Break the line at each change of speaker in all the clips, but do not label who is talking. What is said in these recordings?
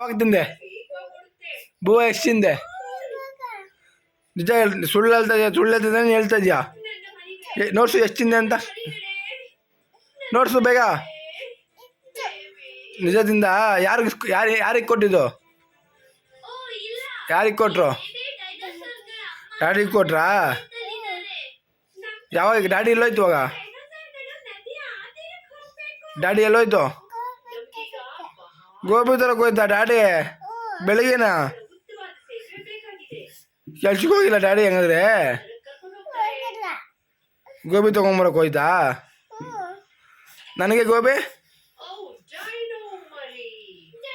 ಯಾವಾಗ ತಿಂದೆ ಬೂವ ಎಷ್ಟು ತಿಂದೆ ನಿಜ ಸುಳ್ಳು ಹೇಳ್ತಿದ್ದಾನೆ ಹೇಳ್ತಾ ಇದೆಯಾ ನೋಡ್ಸು ಎಷ್ಟು ತಿಂದೆ ಅಂತ ನೋಡ್ಸು ಬೇಗ ನಿಜ ತಿಂದ ಯಾರಿಗೆ ಕೊಟ್ಟಿದ್ದು ಯಾರಿಗೆ ಕೊಟ್ರು ಡ್ಯಾಡಿಗೆ ಕೊಟ್ರಾ ಯಾವಾಗ ಡ್ಯಾಡಿ ಎಲ್ಲೋಯ್ತು ಇವಾಗ ಡ್ಯಾಡಿ ಎಲ್ಲೋಯ್ತು ಗೋಬಿ ತರಕ್ಕೆ ಹೋಯ್ತಾ ಡ್ಯಾಡಿ ಬೆಳಿಗ್ಗೆನ ಕೆಲ್ಸಕ್ಕೆ ಹೋಗಿಲ್ಲ ಡ್ಯಾಡಿ ಹೆಂಗಂದ್ರೆ ಗೋಬಿ ತೊಗೊಂಬರಕ್ಕೆ ಹೋಯ್ತಾ ನನಗೆ ಗೋಬಿ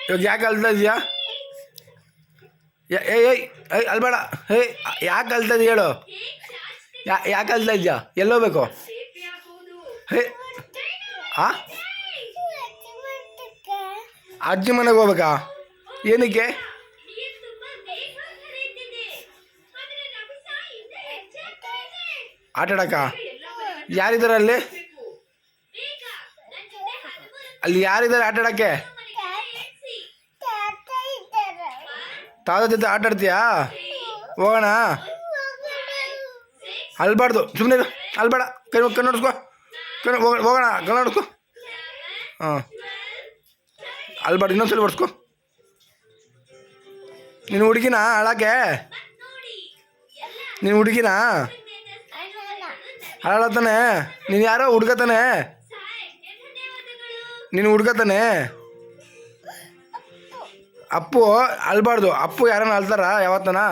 ಇವಾಗ ಯಾಕೆ ಅಲ್ತಾ ಇದೆಯಾ ಏಯ್ ಅಲ್ಬೇಡ ಯಾಕೆ ಅಲ್ತಾ ಇದೆಯಾ ಹೇಳು ಯಾಕೆ ಅಲ್ತಾ ಇದೆಯಾ ಎಲ್ಲೋಗ್ಬೇಕು ಹಾಂ ಅಜ್ಜಿ ಮನೆಗೆ ಹೋಗ್ಬೇಕಾ ಏನಕ್ಕೆ ಆಟ ಆಡಕ್ಕ ಯಾರಿದ್ದಾರೆ ಅಲ್ಲಿ ಯಾರಿದ್ದಾರೆ ಆಟ ಆಡಕ್ಕೆ ತಾತ ಜೊತೆ ಆಟ ಆಡ್ತೀಯಾ ಹೋಗೋಣ ಅಲ್ಬಾರ್ದು ಸುಮ್ಮನೆ ಅಲ್ಬೇಡ ಕಣ್ಣು ನೋಡಿಸ್ಕೊ ಹೋಗೋಣ ಕಣ್ಣು ನೋಡಿಸ್ಕೊ ಹಾಂ ಅಲ್ಬಾರ್ದು ಇನ್ನೊಂದ್ಸಲ ಬರ್ಸ್ಕೊ ನೀನು ಹುಡುಗಿನಾ ಹಾಳಾಕೆ ನೀನು ಹುಡುಗಿನಾ ಹಾಳಾತಾನೆ ನೀನು ಯಾರೋ ಹುಡ್ಗತಾನೆ ನೀನು ಹುಡ್ಗತಾನೆ ಅಪ್ಪು ಅಲ್ಬಾರ್ದು ಅಪ್ಪು ಯಾರನ್ನ ಅಲ್ತಾರ ಯಾವತ್ತನ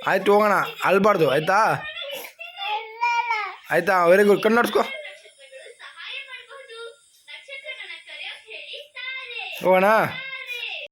ಆಯ್ತು ಹೋಗೋಣ ಅಲ್ಬಾರ್ದು ಆಯ್ತಾ ಆಯ್ತಾ ವೆರಿ ಗುಡ್ ಕಣ್ಣು ನೋಡ್ಸ್ಕೊ ಹೋಗೋಣ